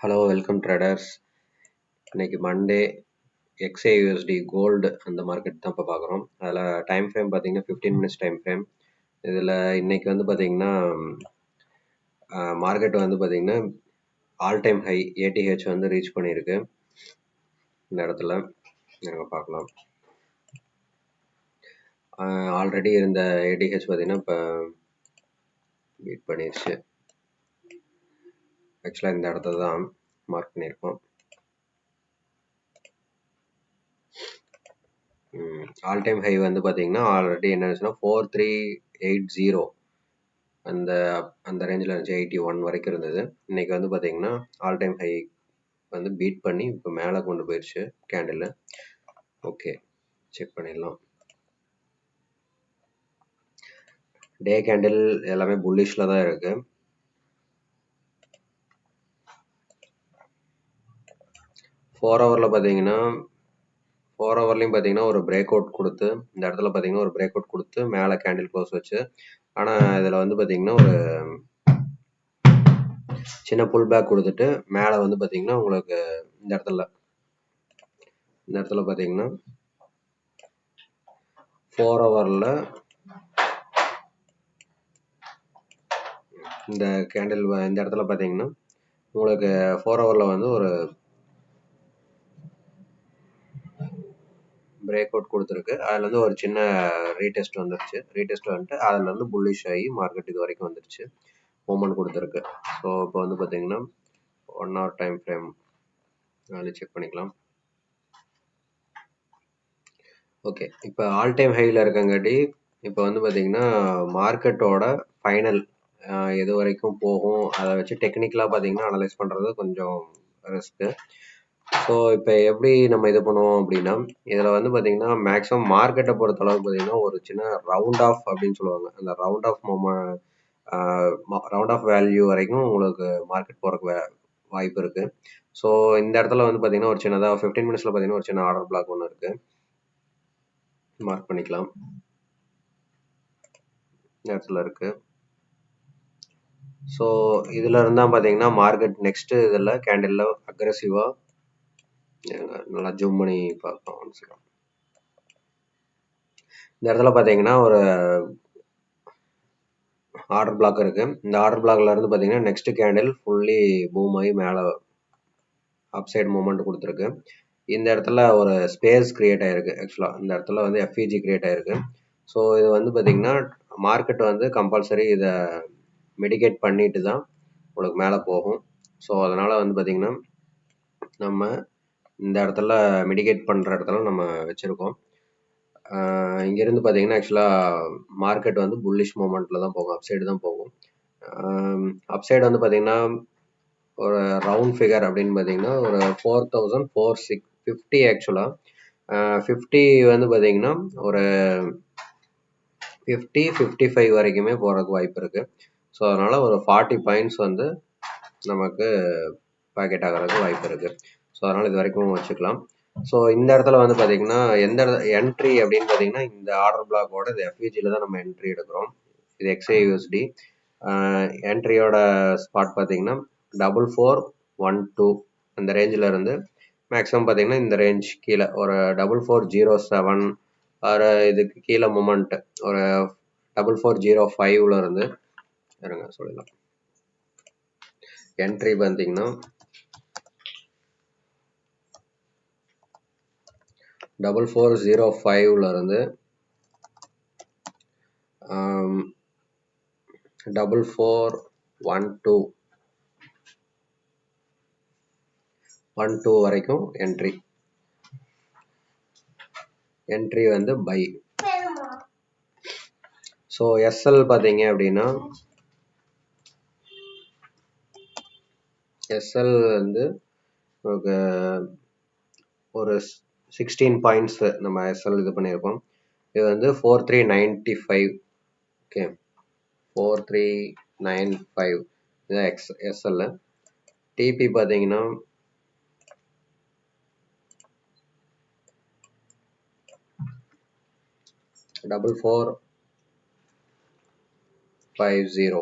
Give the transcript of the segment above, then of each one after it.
Hello welcome traders. இன்னைக்கு Monday XAUSD gold அந்த market தான் இப்போ பார்க்குறோம். அதில் டைம் ஃப்ரேம் பார்த்தீங்கன்னா 15 மினிட்ஸ் டைம் ஃப்ரேம். இதில் இன்னைக்கு வந்து பார்த்தீங்கன்னா மார்க்கெட் வந்து பார்த்தீங்கன்னா ஆல் டைம் ஹை ATH வந்து ரீச் பண்ணியிருக்கு. இந்த இடத்துல நாங்கள் பார்க்கலாம். ஆல்ரெடி இருந்த ATH பார்த்தீங்கன்னா இப்போ பீட் பண்ணிடுச்சு. ஆக்சுவலாக இந்த இடத்துல தான் மார்க் பண்ணியிருக்கோம். ஆல் டைம் ஹை வந்து பார்த்தீங்கன்னா ஆல்ரெடி என்ன ஆச்சுன்னா 4380 அந்த அந்த ரேஞ்சில் இருந்துச்சு. 81 வரைக்கும் இருந்தது. இன்னைக்கு வந்து பார்த்தீங்கன்னா ஆல் டைம் ஹை வந்து பீட் பண்ணி இப்போ மேலே கொண்டு போயிடுச்சு கேண்டில். ஓகே, செக் பண்ணிடலாம். டே கேண்டில் எல்லாமே புல்லிஷில் தான் இருக்கு. ஃபோர் ஹவர்லையும் பார்த்தீங்கன்னா ஒரு பிரேக் அவுட் கொடுத்து இந்த இடத்துல பார்த்தீங்கன்னா ஒரு பிரேக் அவுட் கொடுத்து மேலே கேண்டில் க்ளோஸ் வச்சு, ஆனால் இதில் வந்து பார்த்தீங்கன்னா ஒரு சின்ன புல் பேக் கொடுத்துட்டு மேலே வந்து பார்த்தீங்கன்னா உங்களுக்கு இந்த இடத்துல பார்த்தீங்கன்னா 4 ஹவரில் இந்த கேண்டில் இந்த இடத்துல பார்த்தீங்கன்னா உங்களுக்கு 4 ஹவரில் வந்து ஒரு பிரேக் அவுட் கொடுத்துருக்கு. அதில் வந்து ஒரு சின்ன ரீடெஸ்ட் வந்துட்டு அதில் வந்து புல்லிஷ் ஆகி மார்க்கெட் இது வரைக்கும் வந்துருச்சு, மூமெண்ட் கொடுத்துருக்கு. ஸோ இப்போ வந்து பார்த்தீங்கன்னா 1 hour டைம் ஃப்ரேம் அதில் செக் பண்ணிக்கலாம். ஓகே, இப்போ ஆல் டைம் ஹையில் இருக்கங்காட்டி இப்போ வந்து பார்த்தீங்கன்னா மார்க்கெட்டோட ஃபைனல் எது வரைக்கும் போகும் அதை வச்சு டெக்னிக்கலாக பார்த்தீங்கன்னா அனலைஸ் பண்ணுறது கொஞ்சம் ரிஸ்க்கு. ஸோ இப்போ எப்படி நம்ம இது பண்ணுவோம் அப்படின்னா, இதில் வந்து பார்த்தீங்கன்னா மேக்ஸிமம் மார்க்கெட்டை பொறுத்த அளவுக்கு பார்த்தீங்கன்னா ஒரு சின்ன ரவுண்ட் ஆஃப் அப்படின்னு சொல்லுவாங்க. அந்த ரவுண்ட் ஆஃப் வேல்யூ வரைக்கும் உங்களுக்கு மார்க்கெட் போகிறக்கு வாய்ப்பு இருக்குது. ஸோ இந்த இடத்துல வந்து பார்த்தீங்கன்னா ஒரு சின்னதாக 15 மினிட்ஸில் பார்த்தீங்கன்னா ஒரு சின்ன ஆர்டர் பிளாக் ஒன்று இருக்குது, மார்க் பண்ணிக்கலாம். இந்த இடத்துல இருக்குது. ஸோ இதில் இருந்தால் பார்த்தீங்கன்னா மார்க்கெட் நெக்ஸ்ட்டு இதில் கேண்டிலில் அக்ரெசிவாக நல்லா ஜூம் பண்ணி பார்க்கலாம். இந்த இடத்துல பார்த்தீங்கன்னா ஒரு ஆர்டர் பிளாக் இருக்கு. இந்த ஆர்டர் பிளாக்ல இருந்து பார்த்தீங்கன்னா நெக்ஸ்ட் கேண்டில் ஃபுல்லி பூம் ஆகி மேலே அப்சைட் மூமெண்ட் கொடுத்துருக்கு. இந்த இடத்துல ஒரு ஸ்பேஸ் கிரியேட் ஆயிருக்கு. ஆக்சுவலாக இந்த இடத்துல வந்து FEG கிரியேட் ஆயிருக்கு. ஸோ இது வந்து பார்த்தீங்கன்னா மார்க்கெட் வந்து கம்பல்சரி இதை மிடிகேட் பண்ணிட்டு தான் உங்களுக்கு மேலே போகும். ஸோ அதனால் வந்து பார்த்தீங்கன்னா நம்ம இந்த இடத்துல மிடிகேட் பண்ணுற இடத்துல நம்ம வச்சுருக்கோம். இங்கேருந்து பார்த்தீங்கன்னா ஆக்சுவலாக மார்க்கெட் வந்து புல்லிஷ் மூமெண்ட்டில் தான் போகும், அப்சைடு தான் போகும். அப்சைடு வந்து பார்த்தீங்கன்னா ஒரு ரவுண்ட் ஃபிகர் அப்படின்னு பார்த்தீங்கன்னா ஒரு 4450 ஆக்சுவலாக 50 வந்து பார்த்தீங்கன்னா ஒரு 55 வரைக்குமே போகிறதுக்கு வாய்ப்பு இருக்குது. ஸோ அதனால் ஒரு 40 பாயிண்ட்ஸ் வந்து நமக்கு பாக்கெட் ஆகிறதுக்கு வாய்ப்பு இருக்குது. ஸோ அதனால் இது வரைக்கும் வச்சுக்கலாம். ஸோ இந்த இடத்துல வந்து பார்த்தீங்கன்னா எந்த என்ட்ரி அப்படின்னு பார்த்தீங்கன்னா இந்த ஆர்டர் பிளாக்கோட இது FEGயில் தான் நம்ம என்ட்ரி எடுக்கிறோம். இது XAUSD என்ட்ரியோட ஸ்பாட் பார்த்தீங்கன்னா 4412 அந்த ரேஞ்சில் இருந்து மேக்ஸிமம் பார்த்தீங்கன்னா இந்த ரேஞ்ச் கீழே ஒரு 4407 ஒரு இதுக்கு கீழே மூமெண்ட் ஒரு 4405 இருந்து இருங்க சொல்லலாம். என்ட்ரி பார்த்தீங்கன்னா 4405 இருந்து 4412 வரைக்கும் என்ட்ரி வந்து பை. ஸோ SL பார்த்தீங்க அப்படின்னா SL வந்து ஒரு 16 பாயிண்ட்ஸ் நம்ம SL இது பண்ணியிருக்கோம். இது வந்து 4395. ஓகே, 4395 இதுதான் SL. TP பார்த்தீங்கன்னா 4450.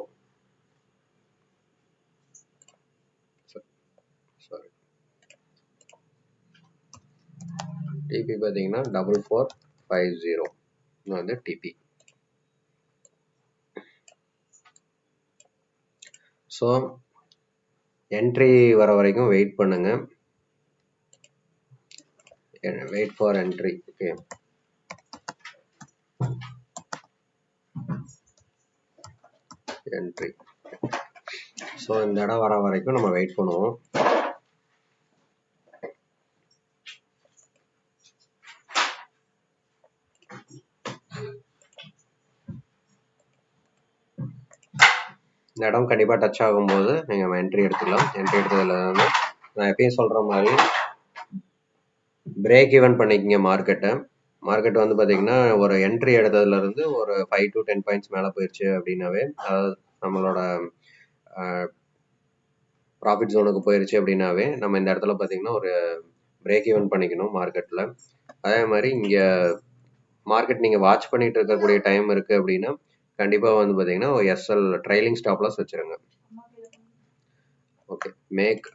டிபி பார்த்தீங்கன்னா 4450 வந்து டிபி. ஸோ என்ட்ரி வர வரைக்கும் வெயிட் பண்ணுங்க. Wait for entry. Okay, entry. So இந்த இடம் வர வரைக்கும் நம்ம வெயிட் பண்ணுவோம். இந்த இடம் கண்டிப்பாக டச் ஆகும்போது நீங்கள் என்ட்ரி எடுத்துக்கலாம். என்ட்ரி எடுத்ததில் வந்து நான் எப்பயும் சொல்கிற மாதிரி பிரேக் ஈவன் பண்ணிக்கங்க மார்க்கெட்டை. மார்க்கெட் வந்து பார்த்தீங்கன்னா ஒரு என்ட்ரி எடுத்ததுலேருந்து ஒரு 5 to 10 பாயிண்ட்ஸ் மேலே போயிடுச்சு அப்படின்னாவே, அதாவது நம்மளோட ப்ராஃபிட் ஜோனுக்கு போயிடுச்சு அப்படின்னாவே நம்ம இந்த இடத்துல பார்த்தீங்கன்னா ஒரு பிரேக் ஈவன் பண்ணிக்கணும் மார்க்கெட்டில். அதே மாதிரி இங்கே மார்க்கெட் நீங்கள் வாட்ச் பண்ணிட்டு இருக்கக்கூடிய டைம் இருக்குது அப்படின்னா கண்டிப்பாக வந்து பார்த்தீங்கன்னா எஸ்எல் ட்ரைலிங் ஸ்டாப் லாஸ் வச்சுருங்க. Okay, make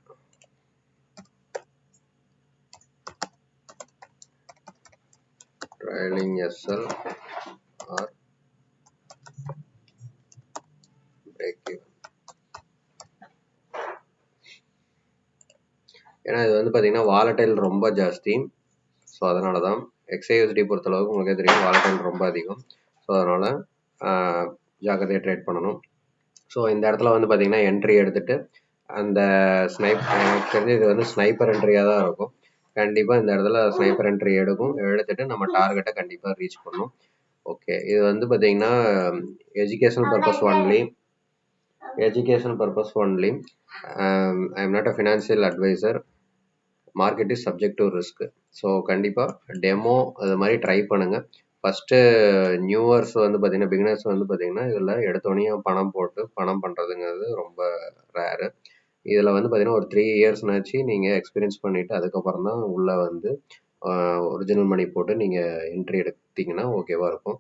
trailing SL or break even. ஏன்னா இது வந்து பார்த்தீங்கன்னா வாலடைல் ரொம்ப ஜாஸ்தி. ஸோ அதனால தான் XAUSD பொறுத்தளவுக்கு உங்களுக்கே தெரியும் வாலடைல் ரொம்ப அதிகம். ஸோ அதனால் ஜாக்கிரதையாக ட்ரேட் பண்ணணும். ஸோ இந்த இடத்துல வந்து பார்த்தீங்கன்னா என்ட்ரி எடுத்துகிட்டு அந்த எனக்கு தெரிஞ்சு இது வந்து ஸ்னைப்பர் என்ட்ரியாக தான் இருக்கும். கண்டிப்பாக இந்த இடத்துல ஸ்னைப்பர் என்ட்ரி எடுத்துட்டு நம்ம டார்கெட்டை கண்டிப்பாக ரீச் பண்ணணும். ஓகே, இது வந்து பார்த்தீங்கன்னா educational purpose only. I am not a financial advisor. Market is subject to risk. So கண்டிப்பாக டெமோ அது மாதிரி ட்ரை பண்ணுங்கள். ஃபஸ்ட்டு நியூவர்ஸ் வந்து பார்த்தீங்கன்னா பிகினர்ஸ் வந்து பார்த்தீங்கன்னா இதில் எடுத்தோடனே பணம் போட்டு பணம் பண்ணுறதுங்கிறது ரொம்ப ரேரு. இதில் வந்து பார்த்தீங்கன்னா ஒரு 3 இயர்ஸ்னாச்சு நீங்கள் எக்ஸ்பீரியன்ஸ் பண்ணிவிட்டு அதுக்கப்புறம் தான் உள்ளே வந்து ஒரிஜினல் மணி போட்டு நீங்கள் என்ட்ரி எடுத்தீங்கன்னா ஓகேவாக இருக்கும்.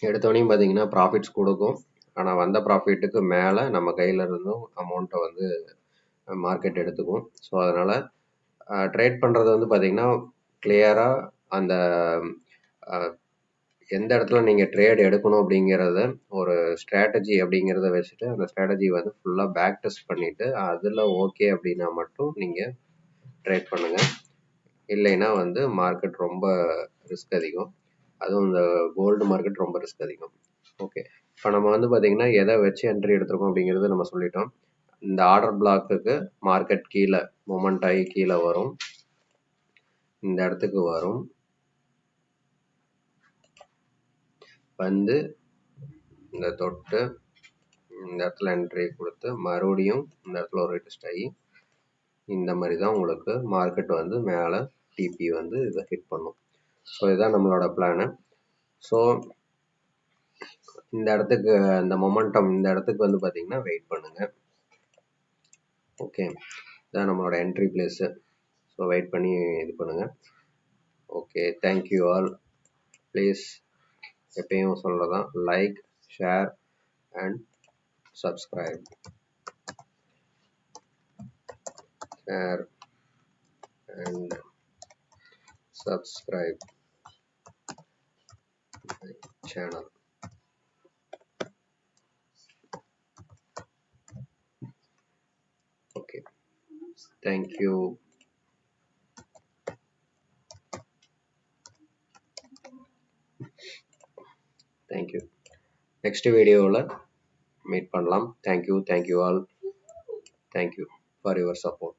எடுத்தோடனே பார்த்தீங்கன்னா ப்ராஃபிட்ஸ் கொடுக்கும். ஆனால் வந்த ப்ராஃபிட்டுக்கு மேலே நம்ம கையில் இருந்தும் அமௌண்ட்டை வந்து மார்க்கெட் எடுத்துக்கும். ஸோ அதனால் ட்ரேட் பண்ணுறது வந்து பார்த்தீங்கன்னா கிளியராக அந்த எந்த இடத்துல நீங்கள் ட்ரேட் எடுக்கணும் அப்படிங்கிறத ஒரு ஸ்ட்ராட்டஜி அப்படிங்கிறத வச்சுட்டு அந்த ஸ்ட்ராட்டஜி வந்து ஃபுல்லாக பேக் டெஸ்ட் பண்ணிவிட்டு அதில் ஓகே அப்படின்னா மட்டும் நீங்கள் ட்ரேட் பண்ணுங்கள். இல்லைன்னா வந்து மார்க்கெட் ரொம்ப ரிஸ்க் அதிகம். அதுவும் இந்த கோல்டு மார்க்கெட் ரொம்ப ரிஸ்க் அதிகம். ஓகே, இப்போ நம்ம வந்து பார்த்தீங்கன்னா எதை வச்சு என்ட்ரி எடுத்திருக்கோம் அப்படிங்கிறத நம்ம சொல்லிட்டோம். இந்த ஆர்டர் பிளாக்குக்கு மார்க்கெட் கீழே மொமெண்ட் ஆகி கீழே வரும், இந்த இடத்துக்கு வரும், வந்து இந்த தொட்டு இந்த இடத்துல என்ட்ரி கொடுத்து மறுபடியும் இந்த இடத்துல ஒரு டெஸ்ட் ஆகி இந்த மாதிரி தான் உங்களுக்கு மார்க்கெட் வந்து மேலே டிபி வந்து இதை ஹிட் பண்ணும். ஸோ இதுதான் நம்மளோட பிளானு. ஸோ இந்த இடத்துக்கு இந்த மொமெண்டம் இந்த இடத்துக்கு வந்து பார்த்தீங்கன்னா வெயிட் பண்ணுங்கள். ஓகே, இதான் நம்மளோட என்ட்ரி பிளேஸு. ஸோ வெயிட் பண்ணி இது பண்ணுங்கள். Okay, thank you all. ப்ளீஸ் எப்பயும் சொல்கிறதான் like, share and subscribe. Share and subscribe my channel. Okay, thank you. Next வீடியோவில் மீட் பண்ணலாம். Thank you all. Thank you for your support.